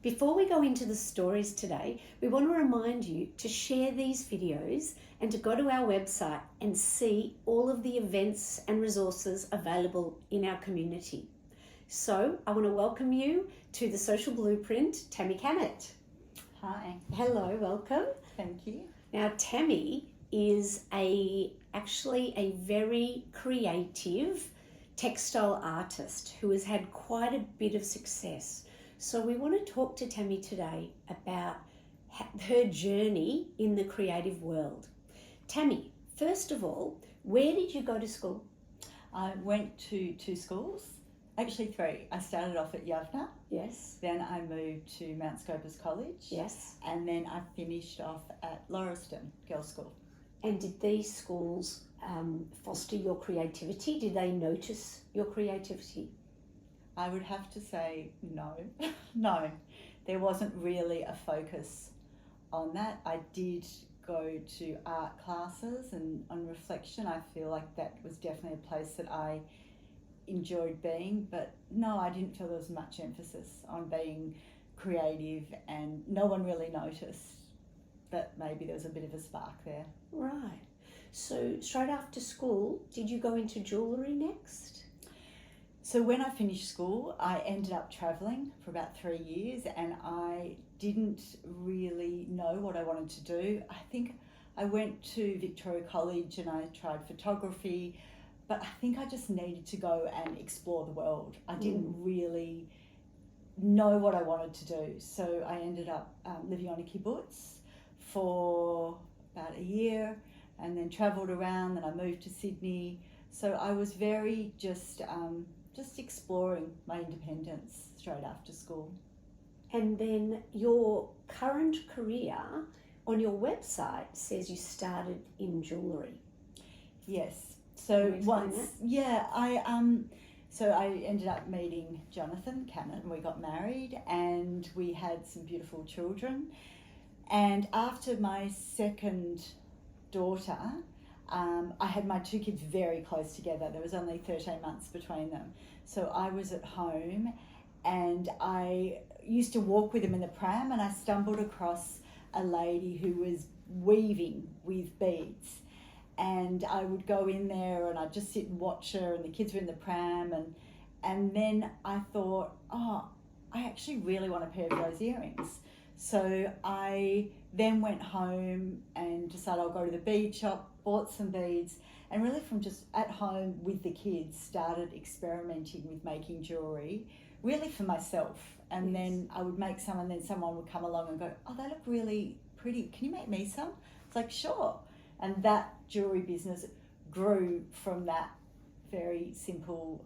Before we go into the stories today, we want to remind you to share these videos and to go to our website and see all of the events and resources available in our community. So I want to welcome you to the Social Blueprint, Tammy Kanat. Hi. Hello, welcome. Thank you. Now, Tammy is actually a very creative textile artist who has had quite a bit of success. So we want to talk to Tammy today about her journey in the creative world. Tammy, first of all, where did you go to school? I went to two schools, actually three. I started off at Yavna. Yes. Then I moved to Mount Scopus College. Yes. And then I finished off at Lauriston Girls' School. And did these schools foster your creativity? Did they notice your creativity? I would have to say no. No, there wasn't really a focus on that. I did go to art classes, and on reflection I feel like that was definitely a place that I enjoyed being, but no, I didn't feel there was much emphasis on being creative, and no one really noticed that maybe there was a bit of a spark there. Right. So straight after school, did you go into jewellery next? So when I finished school, I ended up travelling for about 3 years, and I didn't really know what I wanted to do. I think I went to Victoria College and I tried photography, but I think I just needed to go and explore the world. I didn't really know what I wanted to do. So I ended up living on a kibbutz for about a year, and then travelled around, and I moved to Sydney. So I was very just exploring my independence straight after school. And then your current career on your website says you started in jewellery. Yes. So Can you explain that? So I ended up meeting Jonathan Kanat, and we got married, and we had some beautiful children. And after my second daughter, I had my two kids very close together. There was only 13 months between them. So I was at home, and I used to walk with them in the pram, and I stumbled across a lady who was weaving with beads. And I would go in there and I'd just sit and watch her, and the kids were in the pram, and then I thought, oh, I actually really want a pair of those earrings. So I then went home and decided I'll go to the bead shop, bought some beads, and really from just at home with the kids started experimenting with making jewellery, really for myself. And Yes. then I would make some, and then someone would come along and go, oh, they look really pretty. Can you make me some? It's like, sure. And that jewellery business grew from that very simple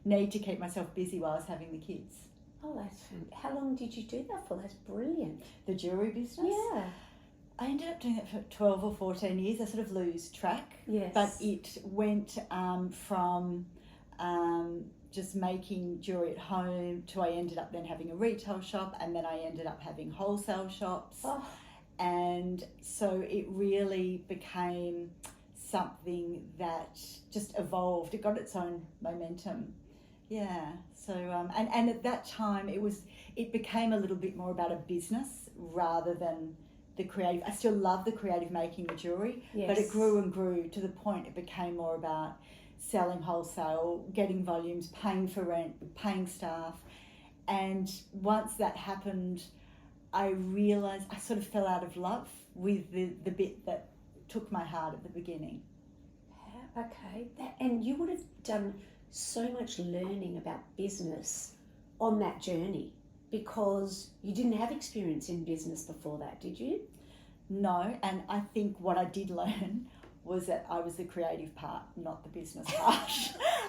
need to keep myself busy while I was having the kids. Oh, that's fantastic. How long did you do that for? That's brilliant. The jewellery business? Yeah. I ended up doing it for 12 or 14 years. I sort of lose track. Yes. But it went from just making jewellery at home to I ended up then having a retail shop, and then I ended up having wholesale shops. Oh. And so it really became something that just evolved. It got its own momentum. Yeah. So and at that time it became a little bit more about a business rather than the creative. I still love the creative making the jewellery, Yes. but it grew and grew to the point it became more about selling wholesale, getting volumes, paying for rent, paying staff. And once that happened, I realised I sort of fell out of love with the bit that took my heart at the beginning. Okay. And you would have done so much learning about business on that journey, because you didn't have experience in business before that, did you? No, and I think what I did learn was that I was the creative part, not the business part.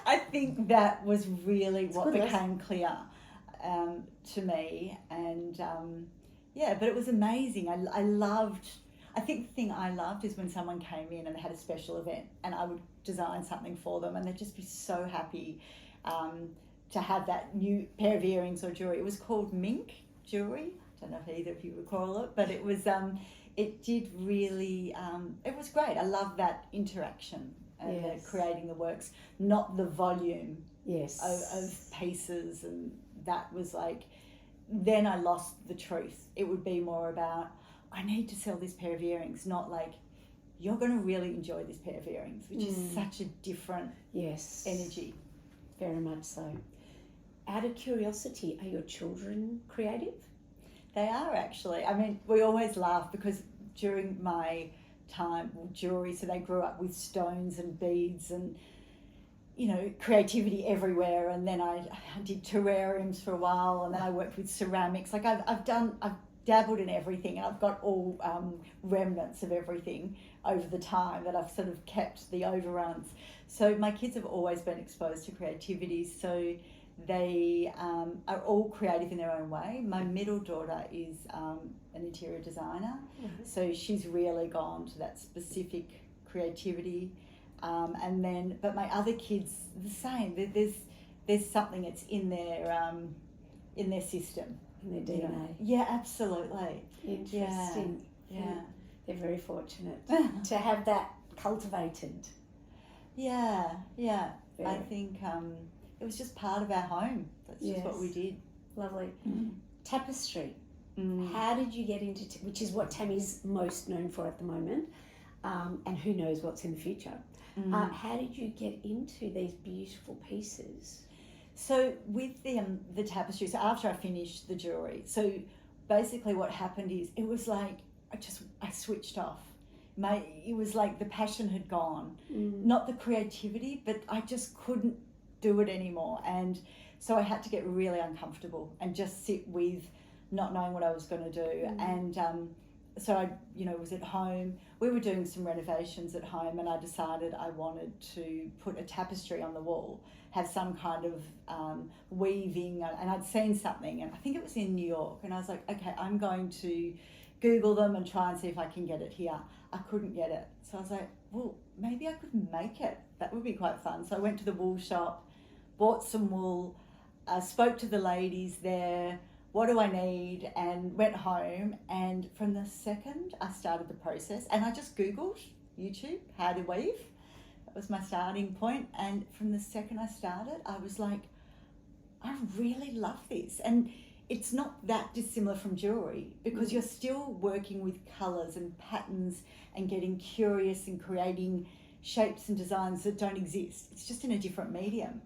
I think that was really what became clear to me. And but it was amazing. I think the thing I loved is when someone came in and they had a special event, and I would design something for them, and they'd just be so happy to have that new pair of earrings or jewellery. It was called mink jewellery. I don't know if either of you recall it, but it was it did really it was great. I love that interaction and Yes. creating the works, not the volume Yes. of pieces, and that was like then I lost the truth. It would be more about, I need to sell this pair of earrings, not like, you're going to really enjoy this pair of earrings, which is such a different energy. Very much so. Out of curiosity, are your children creative? They are actually. I mean, we always laugh because during my time, jewellery, so they grew up with stones and beads and, you know, creativity everywhere. And then I did terrariums for a while, and then I worked with ceramics. Like I've dabbled in everything, and I've got all remnants of everything over the time that I've sort of kept the overruns. So my kids have always been exposed to creativity. So they are all creative in their own way. My middle daughter is an interior designer, so she's really gone to that specific creativity. But my other kids, the same. There's something that's in their system, in their DNA. You know? Yeah, absolutely. Interesting. Yeah. They're very fortunate to have that cultivated. Yeah. Very. I think it was just part of our home. That's just what we did. Lovely. Tapestry. How did you get into, which is what Tammy's most known for at the moment, and who knows what's in the future. How did you get into these beautiful pieces? So with the tapestry, so after I finished the jewellery, so basically what happened is it was like I switched off. It was like the passion had gone, not the creativity, but I just couldn't do it anymore. And so I had to get really uncomfortable and just sit with not knowing what I was going to do. And so I, was at home. We were doing some renovations at home, and I decided I wanted to put a tapestry on the wall, have some kind of weaving, and I'd seen something, and I think it was in New York, and I was like, okay, I'm going to Google them and try and see if I can get it here. I couldn't get it. So I was like, well, maybe I could make it. That would be quite fun. So I went to the wool shop, bought some wool, spoke to the ladies there, what do I need, and went home. And from the second I started the process, and I just Googled YouTube, how to weave. That was my starting point. And from the second I started, I was like, I really love this. And it's not that dissimilar from jewellery, because you're still working with colours and patterns and getting curious and creating shapes and designs that don't exist. It's just in a different medium.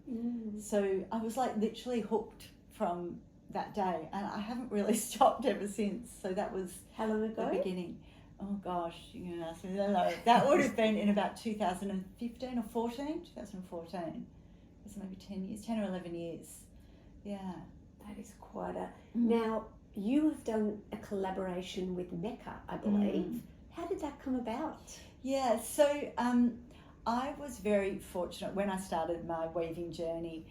So I was like literally hooked from that day, and I haven't really stopped ever since. So that was how long ago? The beginning. Oh gosh, you're going to ask me. No. That would have been in about 2015 or 14? 2014. It was maybe 10 or 11 years. Yeah. That is quite a... Now, you have done a collaboration with Mecca, I believe. How did that come about? Yeah, so I was very fortunate when I started my weaving journey.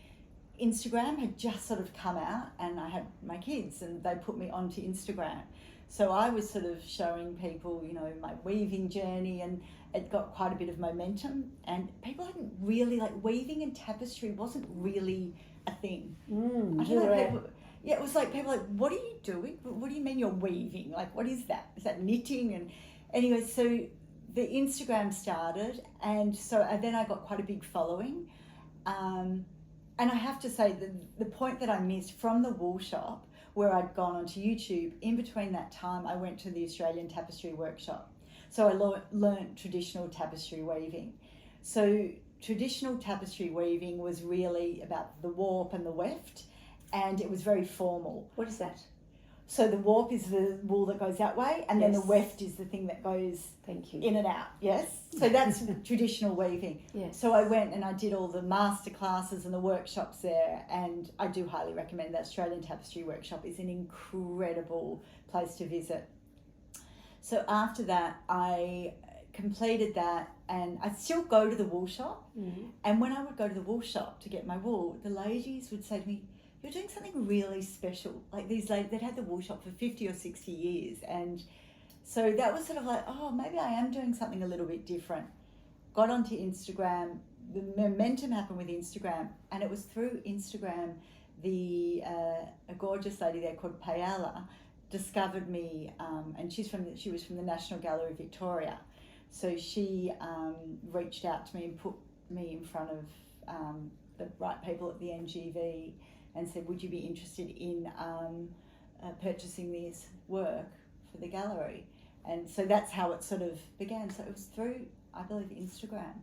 Instagram had just sort of come out, and I had my kids, and they put me onto Instagram. So I was sort of showing people, my weaving journey, and it got quite a bit of momentum. And people hadn't really, weaving and tapestry wasn't really a thing. I don't know, it was like people what are you doing? What do you mean you're weaving? What is that? Is that knitting? And anyway, so the Instagram started, and so then I got quite a big following. And I have to say the point that I missed from the wool shop, where I'd gone onto YouTube, in between that time I went to the Australian Tapestry Workshop. So I learnt traditional tapestry weaving. So traditional tapestry weaving was really about the warp and the weft, and it was very formal. What is that? So the warp is the wool that goes that way, and then the weft is the thing that goes in and out. Yes. So that's traditional weaving. Yes. So I went and I did all the master classes and the workshops there, and I do highly recommend that Australian Tapestry Workshop. Is an incredible place to visit. So after that, I completed that, and I'd still go to the wool shop. And when I would go to the wool shop to get my wool, the ladies would say to me, you're doing something really special. Like these ladies, they'd had the wool shop for 50 or 60 years. And so that was sort of like, oh, maybe I am doing something a little bit different. Got onto Instagram. The momentum happened with Instagram. And it was through Instagram, a gorgeous lady there called Paella discovered me. And she was from the National Gallery Victoria. So she reached out to me and put me in front of the right people at the NGV, and said, would you be interested in purchasing this work for the gallery. And so that's how it sort of began. So it was through, I believe, Instagram.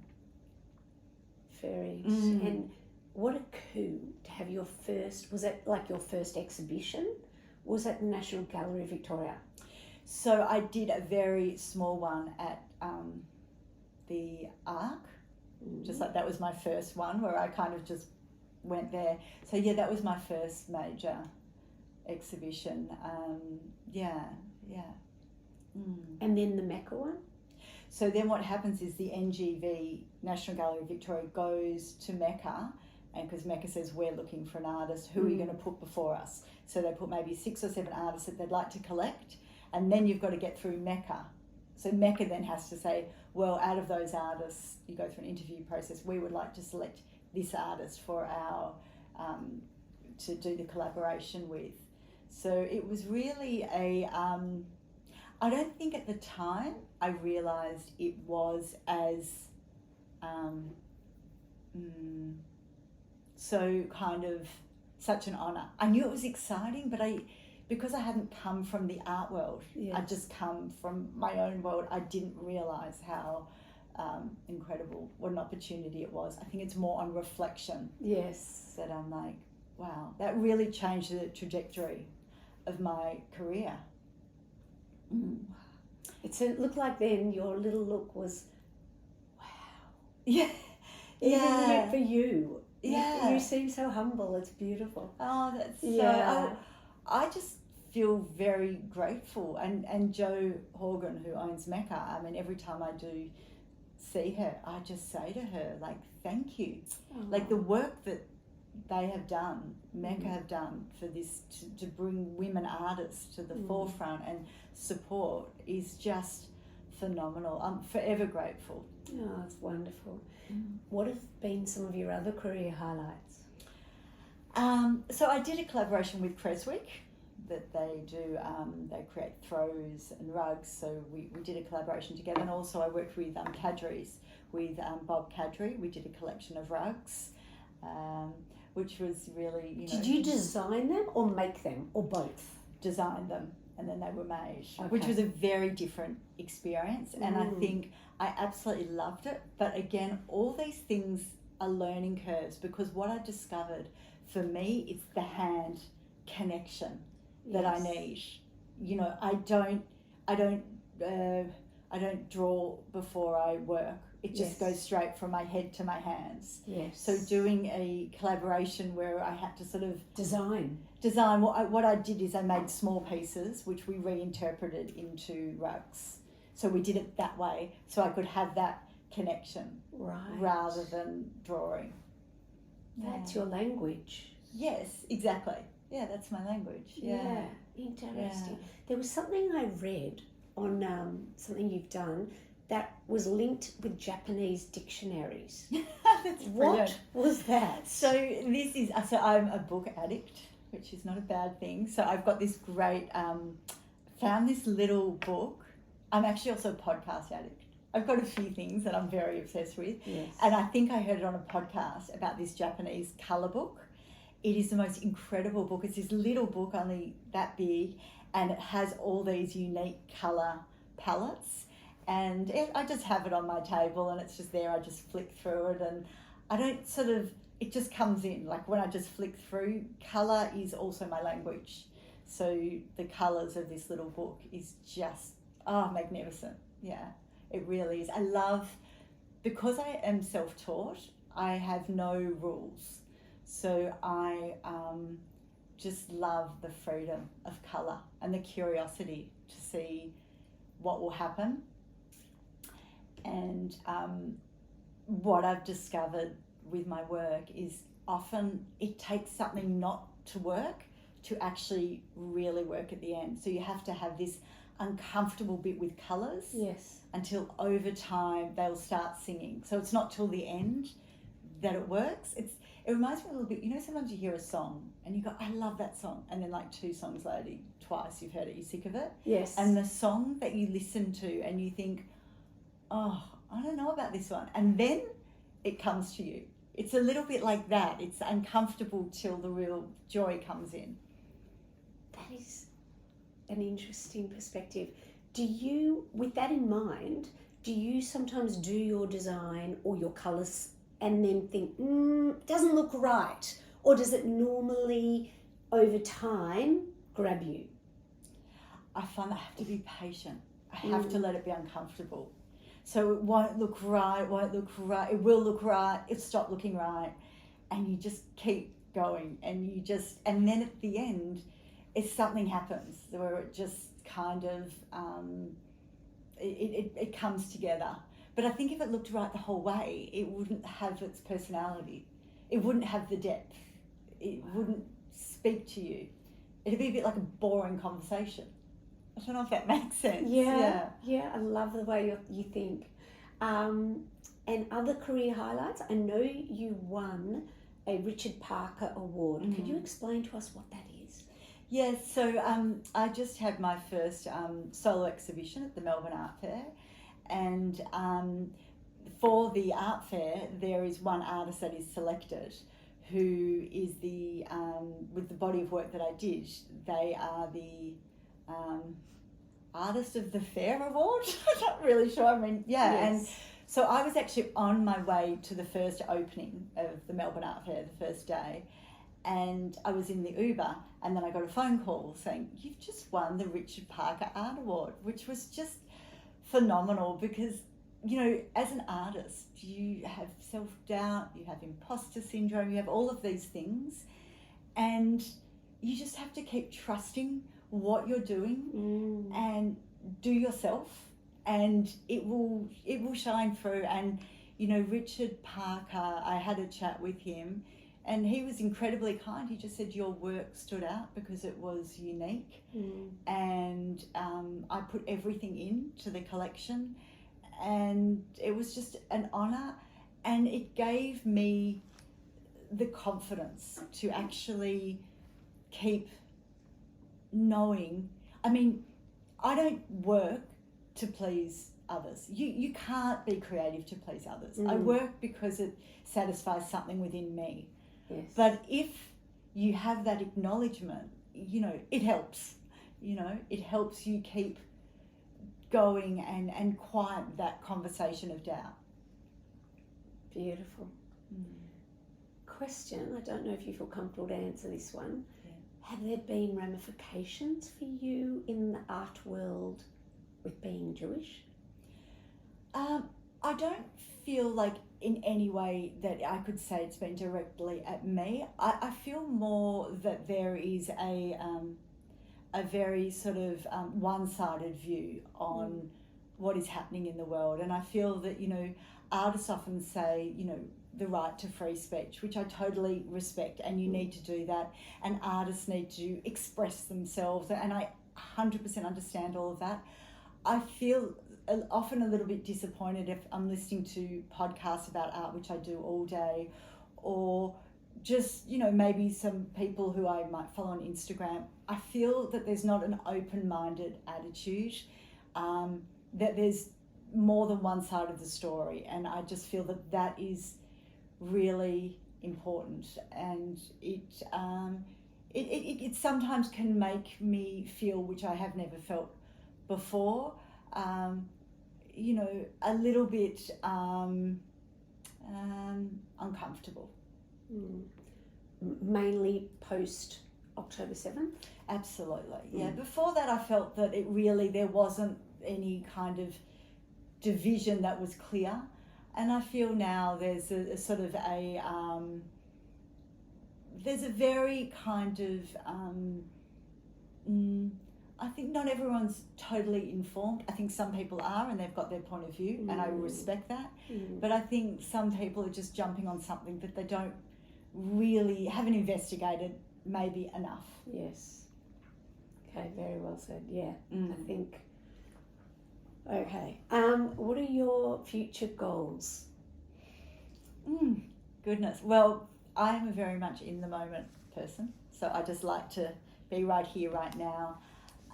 Very interesting. And what a coup to have your first, was it like your first exhibition? Was at the National Gallery Victoria? So I did a very small one at the Arc, just like that was my first one where I kind of just went there. So yeah, that was my first major exhibition. And then the Mecca one? So then what happens is the NGV, National Gallery Victoria, goes to Mecca, and because Mecca says we're looking for an artist, who are you going to put before us? So they put maybe 6 or 7 artists that they'd like to collect, and then you've got to get through Mecca. So Mecca then has to say, well, out of those artists, you go through an interview process, we would like to select this artist for our, to do the collaboration with. So it was really I don't think at the time I realised it was as, so kind of such an honour. I knew it was exciting, but because I hadn't come from the art world, I'd just come from my own world, I didn't realise how incredible, what an opportunity it was. I think it's more on reflection. Yes. That I'm like, wow, that really changed the trajectory of my career. It looked like then your little look was, wow. Yeah. Even for you. Yeah. You seem so humble. It's beautiful. Oh, that's Yeah. so... I just feel very grateful. And Jo Horgan, who owns Mecca, I mean, every time I do see her, I just say to her, like, thank you. Like, the work that they have done, Mecca have done for this, to bring women artists to the forefront and support is just phenomenal. I'm forever grateful. Oh, it's wonderful. What have been some of your other career highlights? So I did a collaboration with Creswick that they do, they create throws and rugs, so we did a collaboration together, and also I worked with Cadry's, with Bob Cadry. We did a collection of rugs, which was really, you know... Did you design them or make them, or both? Design them, and then they were made, which was a very different experience, and I think I absolutely loved it. But again, all these things are learning curves, because what I discovered, for me, it's the hand connection that I need. You know, I don't draw before I work. It just goes straight from my head to my hands. Yes. So doing a collaboration where I had to sort of design. What I did is I made small pieces which we reinterpreted into rugs. So we did it that way, so I could have that connection rather than drawing. That's your language. Yes, exactly. Yeah, that's my language. Yeah. Interesting. Yeah. There was something I read on something you've done that was linked with Japanese dictionaries. That's brilliant. What was that? So I'm a book addict, which is not a bad thing. So I've got this great, found this little book. I'm actually also a podcast addict. I've got a few things that I'm very obsessed with. Yes. And I think I heard it on a podcast about this Japanese colour book. It is the most incredible book. It's this little book, only that big, and it has all these unique colour palettes. And I just have it on my table, and it's just there. I just flick through it, and I don't it just comes in. Like when I just flick through, colour is also my language. So the colours of this little book is just, magnificent. Yeah, it really is. I love, because I am self-taught, I have no rules. So I just love the freedom of colour and the curiosity to see what will happen. And what I've discovered with my work is often it takes something not to work to actually really work at the end. So you have to have this uncomfortable bit with colours. Yes. Until over time they'll start singing. So it's not till the end that it works. It reminds me a little bit, you know, sometimes you hear a song and you go, I love that song. And then like 2 songs later, twice you've heard it, you're sick of it. Yes. And the song that you listen to and you think, oh, I don't know about this one. And then it comes to you. It's a little bit like that. It's uncomfortable till the real joy comes in. That is an interesting perspective. Do you, with that in mind, do you sometimes do your design or your colours and then think, it doesn't look right? Or does it normally, over time, grab you? I find I have to be patient. I have to let it be uncomfortable. So it won't look right, it will look right, it'll stop looking right. And you just keep going and then at the end, if something happens where it just kind of, it comes together. But I think if it looked right the whole way, it wouldn't have its personality. It wouldn't have the depth. It wouldn't speak to you. It'd be a bit like a boring conversation. I don't know if that makes sense. Yeah, I love the way you think. And other career highlights, I know you won a Richard Parker Award. Could you explain to us what that is? Yes, so I just had my first solo exhibition at the Melbourne Art Fair, and for the art fair there is one artist that is selected who is the, with the body of work that I did, they are the Artist of the Fair Award. I'm not really sure, Yes. And so I was actually on my way to the first opening of the Melbourne Art Fair, the first day, and I was in the Uber, and then I got a phone call saying, you've just won the Richard Parker Art Award, which was just phenomenal because, you know, as an artist, you have self-doubt, you have imposter syndrome, you have all of these things, and you just have to keep trusting what you're doing and do yourself, and it will shine through. And you know, Richard Parker, I had a chat with him and he was incredibly kind. He just said your work stood out because it was unique, and I put everything into the collection, and it was just an honour, and it gave me the confidence to actually keep knowing. I mean, I don't work to please others. You can't be creative to please others. I work because it satisfies something within me. Yes. But if you have that acknowledgement, you know, it helps. You know, it helps you keep going and quiet that conversation of doubt. Beautiful. Question, I don't know if you feel comfortable to answer this one. Have there been ramifications for you in the art world with being Jewish? I don't feel like in any way that I could say it's been directly at me. I feel more that there is a very sort of one-sided view on what is happening in the world. And I feel that, you know, artists often say, you know, the right to free speech, which I totally respect, and you need to do that, and artists need to express themselves, and I 100% understand all of that. I feel often a little bit disappointed if I'm listening to podcasts about art, which I do all day, or just, you know, maybe some people who I might follow on Instagram. I feel that there's not an open-minded attitude, that there's more than one side of the story, and I just feel that that is really important, and it sometimes can make me feel, which I have never felt before, you know, a little bit uncomfortable. Mainly post October 7th? Absolutely, yeah. Before that I felt that there wasn't any kind of division that was clear. And I feel now there's a sort of there's a very kind of, I think not everyone's totally informed. I think some people are, and they've got their point of view, and I respect that. But I think some people are just jumping on something that they haven't investigated maybe enough. Yes. Okay, very well said. Yeah, I think. Okay. What are your future goals? Goodness. Well, I am a very much in the moment person, so I just like to be right here, right now.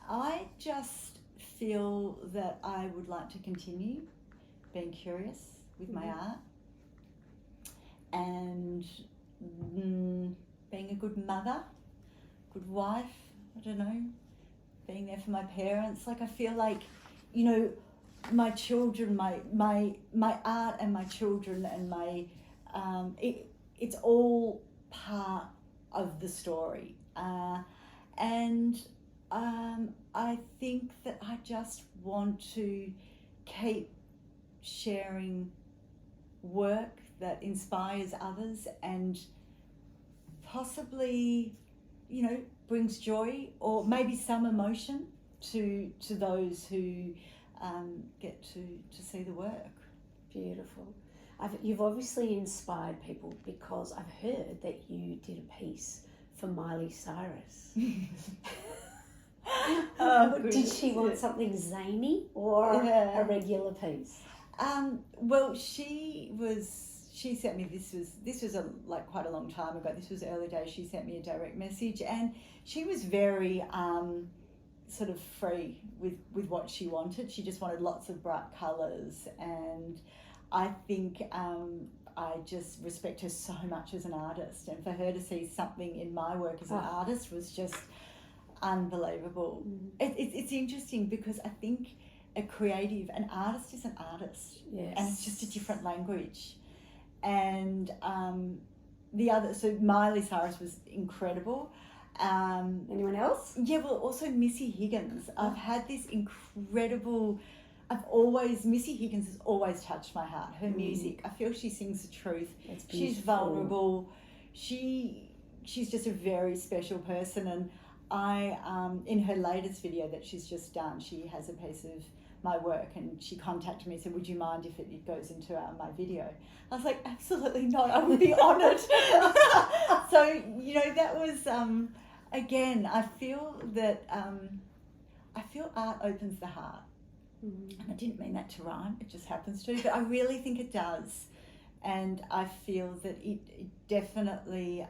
I just feel that I would like to continue being curious with my art, and being a good mother, good wife, I don't know, being there for my parents. Like, I feel like, you know, my children, my art and my children and my, it's all part of the story. And I think that I just want to keep sharing work that inspires others and possibly, you know, brings joy or maybe some emotion to those who get to see the work. Beautiful. You've obviously inspired people, because I've heard that you did a piece for Miley Cyrus. Did she want something zany or a regular piece? Well, she sent me, this was quite a long time ago. This was early days. She sent me a direct message, and she was very sort of free with what she wanted. She just wanted lots of bright colours, and I think I just respect her so much as an artist, and for her to see something in my work as an artist was just unbelievable. It's interesting because I think an artist is an artist, yes, and it's just a different language. And so Miley Cyrus was incredible. Anyone else? Yeah, well, also Missy Higgins. I've had this incredible. Missy Higgins has always touched my heart. Her music, I feel she sings the truth. She's vulnerable. She's just a very special person, and I in her latest video that she's just done, she has a piece of my work, and she contacted me and said, would you mind if it goes into my video? I was like, absolutely not, I would be honoured. So, you know, that was, again, I feel that, art opens the heart. And I didn't mean that to rhyme, it just happens to, but I really think it does. And I feel that it definitely,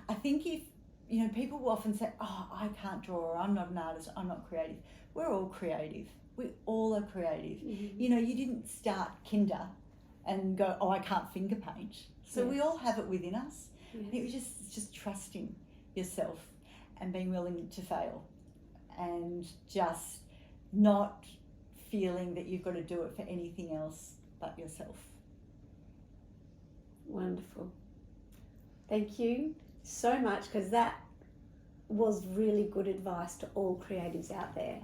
I think if, you know, people will often say, oh, I can't draw, or I'm not an artist, I'm not creative. We're all creative. We all are creative. You know, you didn't start kinder and go, oh, I can't finger paint. So we all have it within us. And it was just trusting yourself and being willing to fail, and just not feeling that you've got to do it for anything else but yourself. Wonderful. Thank you so much, because that was really good advice to all creatives out there,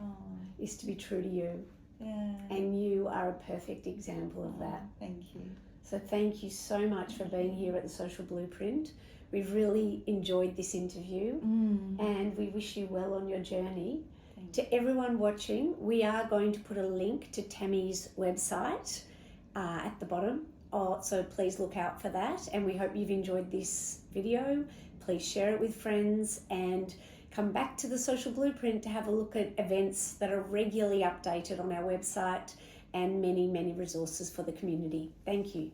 is to be true to you. Yeah. And you are a perfect example of that. Thank you. So thank you so much for being here at the Social Blueprint. We've really enjoyed this interview, and we wish you well on your journey. To everyone watching, we are going to put a link to Tammy's website at the bottom. So please look out for that, and we hope you've enjoyed this video. Please share it with friends, and come back to the Social Blueprint to have a look at events that are regularly updated on our website, and many, many resources for the community. Thank you.